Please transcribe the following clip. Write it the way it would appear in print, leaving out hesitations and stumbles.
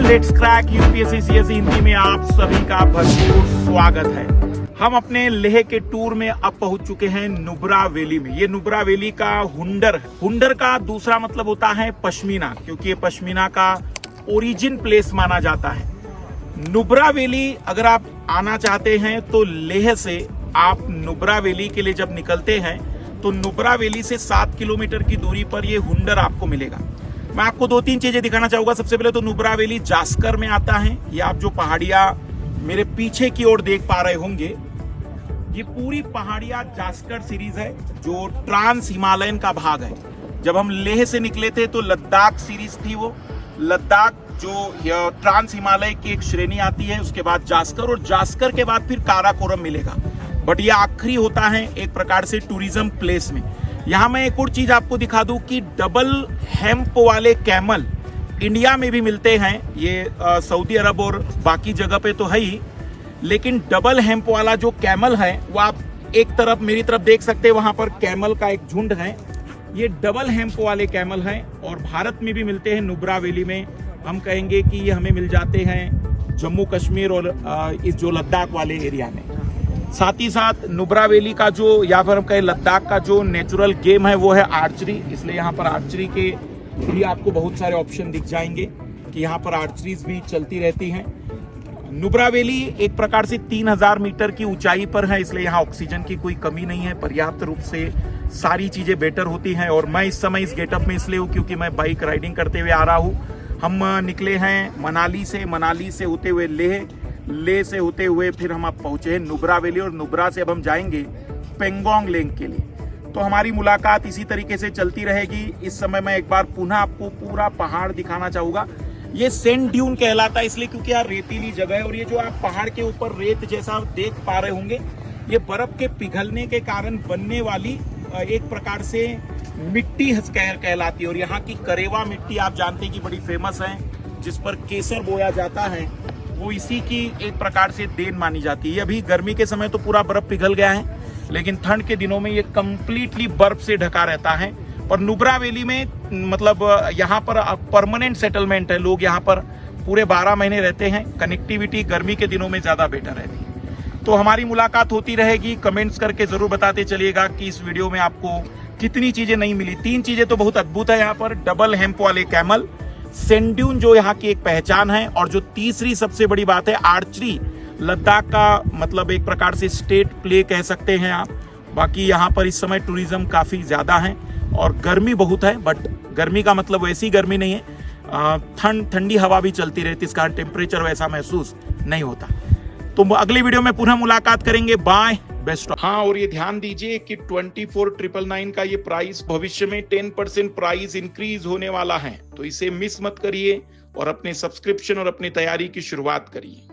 Let's crack UPSC CSE Hindi में आप सभी का भरपूर स्वागत है। हम अपने लेह के टूर में अब पहुंच चुके हैं नुब्रा वैली में। ये नुब्रा वैली का हुंडर का दूसरा मतलब होता है पश्मीना, क्योंकि ये पश्मीना का ओरिजिन प्लेस माना जाता है। नुब्रा वैली अगर आप आना चाहते हैं तो लेह से आप नुब्रा वैली के लिए जब निकलते हैं तो नुब्रा वैली से 7 किलोमीटर की दूरी पर ये हुंडर आपको मिलेगा। मैं आपको 2-3 चीजें दिखाना चाहूंगा। सबसे पहले तो नुब्रा वैली जास्कर में आता है। ये आप जो पहाड़ियां मेरे पीछे की ओर देख पा रहे होंगे, ये पूरी पहाड़ियां जास्कर सीरीज है जो ट्रांस हिमालयन का भाग है। जब हम लेह से निकले थे तो लद्दाख सीरीज थी, वो लद्दाख जो ट्रांस हिमालय की एक श्रेणी आती है, उसके बाद जास्कर और जास्कर के बाद फिर काराकोरम मिलेगा। बट ये आखिरी होता है एक प्रकार से टूरिज्म प्लेस में। यहाँ मैं एक और चीज आपको दिखा दूं कि डबल हेम्प वाले कैमल इंडिया में भी मिलते हैं। ये सऊदी अरब और बाकी जगह पे तो है ही, लेकिन डबल हेम्प वाला जो कैमल है वो आप एक तरफ मेरी तरफ देख सकते हैं, वहां पर कैमल का एक झुंड है। ये डबल हेम्प वाले कैमल हैं और भारत में भी मिलते हैं। नुब्रा वैली में हम कहेंगे कि ये हमें मिल जाते हैं जम्मू कश्मीर और इस जो लद्दाख वाले एरिया में। साथ ही साथ नुब्रा वैली का जो या फिर हम कहें लद्दाख का जो नेचुरल गेम है वो है आर्चरी, इसलिए यहाँ पर आर्चरी के भी आपको बहुत सारे ऑप्शन दिख जाएंगे कि यहाँ पर आर्चरीज भी चलती रहती हैं। नुब्रा वैली एक प्रकार से 3000 मीटर की ऊंचाई पर है, इसलिए यहाँ ऑक्सीजन की कोई कमी नहीं है। पर्याप्त रूप से सारी चीजें बेटर होती हैं। और मैं इस समय इस गेटअप में इसलिए हूँ क्योंकि मैं बाइक राइडिंग करते हुए आ रहा हूँ। हम निकले हैं मनाली से होते हुए लेह से होते हुए फिर हम अब पहुंचे हैं नुब्रा वैली, और नुब्रा से अब हम जाएंगे पेंगोंग लेक के लिए। तो हमारी मुलाकात इसी तरीके से चलती रहेगी। इस समय मैं एक बार पुनः आपको पूरा पहाड़ दिखाना चाहूंगा। ये सेंड ड्यून कहलाता है इसलिए क्योंकि यार रेतीली जगह है, और ये जो आप पहाड़ के ऊपर रेत जैसा देख पा रहे होंगे, ये बर्फ के पिघलने के कारण बनने वाली एक प्रकार से मिट्टी कहलाती है। और यहाँ की करेवा मिट्टी आप जानते हैं कि बड़ी फेमस है, जिस पर केसर बोया जाता है, वो इसी की एक प्रकार से देन मानी जाती है। अभी गर्मी के समय तो पूरा बर्फ पिघल गया है, लेकिन ठंड के दिनों में ये कंप्लीटली बर्फ से ढका रहता है। और नुब्रा वैली में मतलब यहाँ पर परमानेंट सेटलमेंट है, लोग यहाँ पर पूरे 12 महीने रहते हैं। कनेक्टिविटी गर्मी के दिनों में ज्यादा बेटर रहती है। तो हमारी मुलाकात होती रहेगी। कमेंट्स करके जरूर बताते चलिएगा कि इस वीडियो में आपको कितनी चीजें नहीं मिली। 3 चीजें तो बहुत अद्भुत है यहाँ पर, डबल हेम्प वाले कैमल, सेंड ड्यून जो यहाँ की एक पहचान है, और जो तीसरी सबसे बड़ी बात है आर्चरी। लद्दाख का मतलब एक प्रकार से स्टेट प्ले कह सकते हैं आप। बाकी यहाँ पर इस समय टूरिज्म काफी ज्यादा है और गर्मी बहुत है, बट गर्मी का मतलब वैसी गर्मी नहीं है, ठंडी हवा भी चलती रहती है, इसका टेम्परेचर वैसा महसूस नहीं होता। तो अगली वीडियो में पुनः मुलाकात करेंगे। Bye, best. हाँ, और ये ध्यान दीजिए कि 24,999 का ये प्राइस भविष्य में 10% प्राइस इंक्रीज होने वाला है, तो इसे मिस मत करिए और अपने सब्सक्रिप्शन और अपनी तैयारी की शुरुआत करिए।